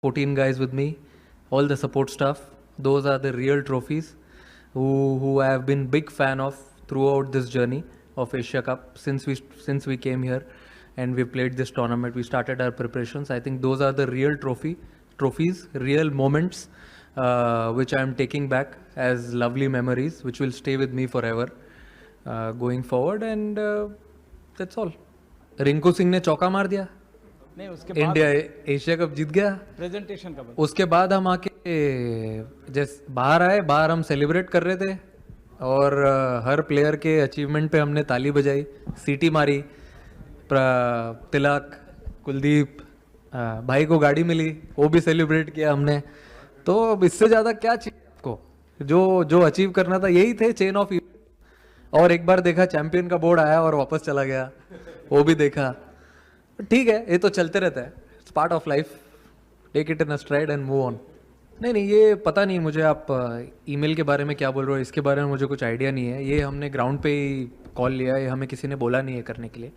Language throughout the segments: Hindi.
14 guys with me, all the support staff. Those are the real trophies who I have been big fan of throughout this journey of Asia Cup since we came here and we played this tournament. We started our preparations. I think those are the real trophies, real moments, which I am taking back as lovely memories, which will stay with me forever going forward. And that's all. Rinku Singh ने चौका मार दिया, नहीं उसके इंडिया एशिया कप जीत गया। प्रेजेंटेशन का उसके बाद हम आके जैसे बाहर आए, बाहर हम सेलिब्रेट कर रहे थे और हर प्लेयर के अचीवमेंट पे हमने ताली बजाई, सीटी मारी। तिलक, कुलदीप, भाई को गाड़ी मिली, वो भी सेलिब्रेट किया हमने। तो अब इससे ज़्यादा क्या चाहिए आपको? जो जो अचीव करना था यही थे चेन ऑफ। और एक बार देखा चैंपियन का बोर्ड आया और वापस चला गया, वो भी देखा। ठीक है, ये तो चलते रहता है, it's part of life. Take it in a stride and move on. नहीं, ये पता नहीं मुझे आप ईमेल के बारे में क्या बोल रहे हो, इसके बारे में मुझे कुछ आइडिया नहीं है। ये हमने ग्राउंड पे ही कॉल लिया है, हमें किसी ने बोला नहीं है करने के लिए।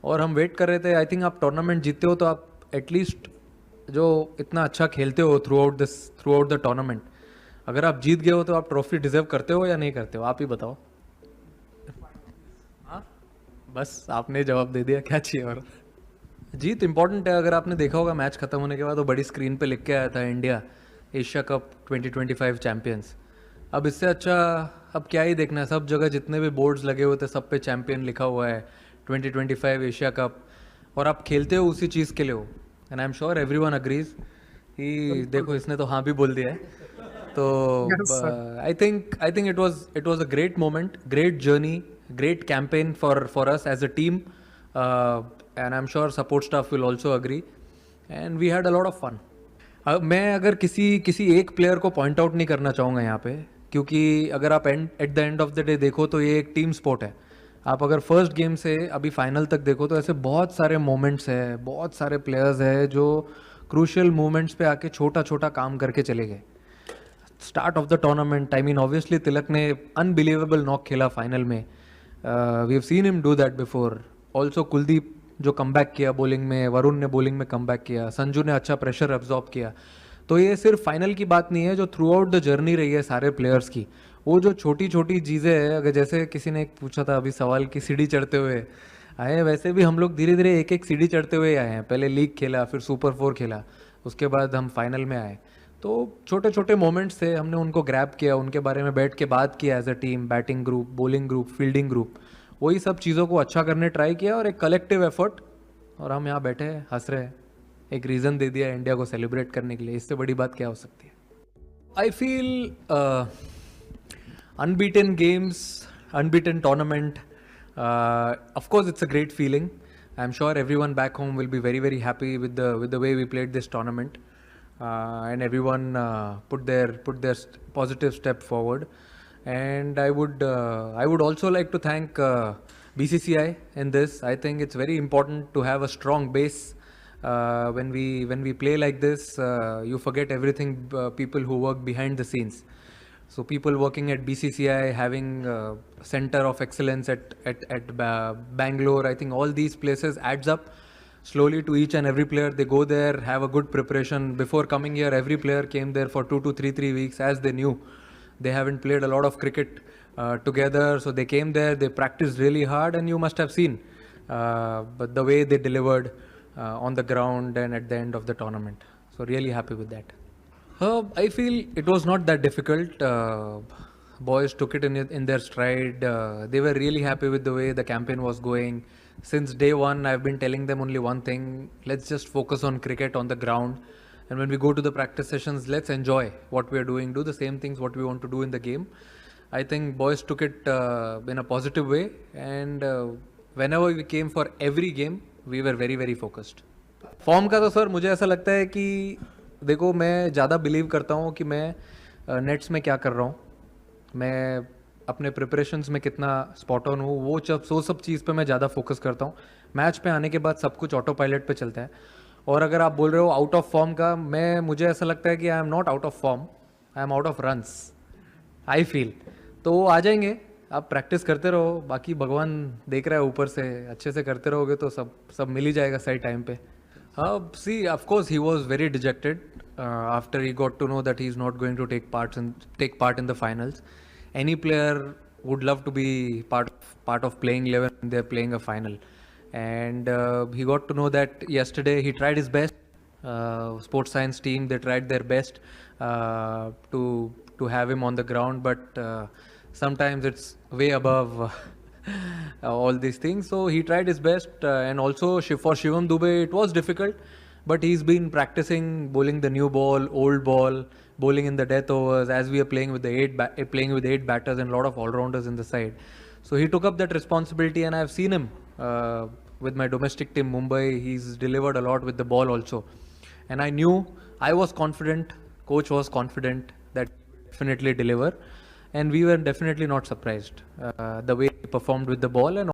और हम वेट कर रहे थे। आई थिंक आप टूर्नामेंट जीतते हो तो आप एटलीस्ट जो इतना अच्छा खेलते हो थ्रू आउट द टूर्नामेंट, अगर आप जीत गए हो तो आप ट्रॉफी डिजर्व करते हो या नहीं करते हो? आप ही बताओ। हाँ, बस आपने जवाब दे दिया, क्या चाहिए और? जीत इंपॉर्टेंट है। अगर आपने देखा होगा मैच खत्म होने के बाद वो बड़ी स्क्रीन पे लिख के आया था, इंडिया एशिया कप 2025 चैंपियंस। अब इससे अच्छा अब क्या ही देखना है? सब जगह जितने भी बोर्ड्स लगे हुए थे सब पे चैंपियन लिखा हुआ है, 2025 एशिया कप। और आप खेलते हो उसी चीज़ के लिए हो। And I am sure everyone agrees कि देखो इसने तो हाँ भी बोल दिया है। तो I think it was a great moment, great journey, great campaign for us as a team, and I'm sure support staff will also agree, and we had a lot of fun. मैं अगर किसी एक प्लेयर को पॉइंट आउट नहीं करना चाहूँगा यहाँ पे, क्योंकि अगर आप at the end of the day देखो तो ये एक टीम स्पोर्ट है। आप अगर फर्स्ट गेम से अभी फाइनल तक देखो तो ऐसे बहुत सारे मोमेंट्स हैं, बहुत सारे प्लेयर्स हैं जो क्रूशियल मोमेंट्स पे आके छोटा छोटा काम करके चले गए। Start of the tournament, I mean obviously Tilak ने अनबिलीवेबल नॉक खेला फाइनल में। We have seen him do that before. Also Kuldeep जो कमबैक किया बॉलिंग में, वरुण ने बॉलिंग में कमबैक किया, संजू ने अच्छा प्रेशर एब्जॉर्ब किया। तो ये सिर्फ फाइनल की बात नहीं है, जो थ्रू आउट द जर्नी रही है सारे प्लेयर्स की, वो जो छोटी छोटी चीज़ें हैं। अगर जैसे किसी ने पूछा था अभी सवाल की सीढ़ी चढ़ते हुए आए हैं, वैसे भी हम लोग धीरे धीरे एक एक सीढ़ी चढ़ते हुए आए हैं। पहले लीग खेला, फिर सुपर 4 खेला, उसके बाद हम फाइनल में आए। तो छोटे छोटे मोमेंट्स थे, हमने उनको ग्रैब किया, उनके बारे में बैठ के बात किया as a team, batting group, bowling group, fielding group, वही सब चीज़ों को अच्छा करने ट्राई किया और एक कलेक्टिव एफर्ट। और हम यहाँ बैठे हैं, हंस रहे हैं, एक रीज़न दे दिया इंडिया को सेलिब्रेट करने के लिए। इससे बड़ी बात क्या हो सकती है? I feel unbeaten games, unbeaten tournament, of course it's a great feeling. I'm sure everyone back home will be very very happy with the way we played this tournament, and everyone put their positive step forward. And I would also like to thank BCCI in this. I think it's very important to have a strong base. When we play like this, you forget everything, people who work behind the scenes. So people working at BCCI, having center of excellence at Bangalore, I think all these places adds up slowly to each and every player. They go there, have a good preparation. Before coming here, every player came there for 2 to 3 weeks, as they knew they haven't played a lot of cricket together. So they came there, they practiced really hard, and you must have seen but the way they delivered on the ground and at the end of the tournament. So really happy with that. I feel it was not that difficult. Boys took it in their stride. They were really happy with the way the campaign was going. Since day one, I've been telling them only one thing: let's just focus on cricket on the ground. And when we go to the practice sessions, let's enjoy what we are doing, do the same things what we want to do in the game. I think boys took it in a positive way, and whenever we came for every game, we were very very focused. Form का तो सर मुझे ऐसा लगता है कि देखो, मैं ज़्यादा बिलीव करता हूँ कि मैं नेट्स में क्या कर रहा हूँ, मैं अपने प्रिपरेशंस में कितना स्पॉट ऑन हूँ, वो सब चीज़ पे मैं ज़्यादा फोकस करता हूँ। मैच पे आने के बाद सब कुछ ऑटो पायलट पे चलता है। और अगर आप बोल रहे हो आउट ऑफ फॉर्म का, मुझे ऐसा लगता है कि I am not out of form, I am out of runs, I feel. तो वो आ जाएंगे, आप प्रैक्टिस करते रहो, बाकी भगवान देख रहा है ऊपर से, अच्छे से करते रहोगे तो सब मिल ही जाएगा सही टाइम पे। See of course he was very dejected after he got to know that he's not going to take part in the finals. Any player would love to be part of playing 11 when they're playing a final. And he got to know that yesterday. He tried his best. Sports science team, they tried their best to have him on the ground, but sometimes it's way above all these things. So he tried his best, and also for Shivam Dubey it was difficult, but he's been practicing bowling the new ball, old ball, bowling in the death overs, as we are playing with the playing with 8 batters and a lot of all-rounders in the side. So he took up that responsibility, and I've seen him with my domestic team Mumbai. He's delivered a lot with the ball also, and I was confident, coach was confident that he would definitely deliver, and we were definitely not surprised the way he performed with the ball. And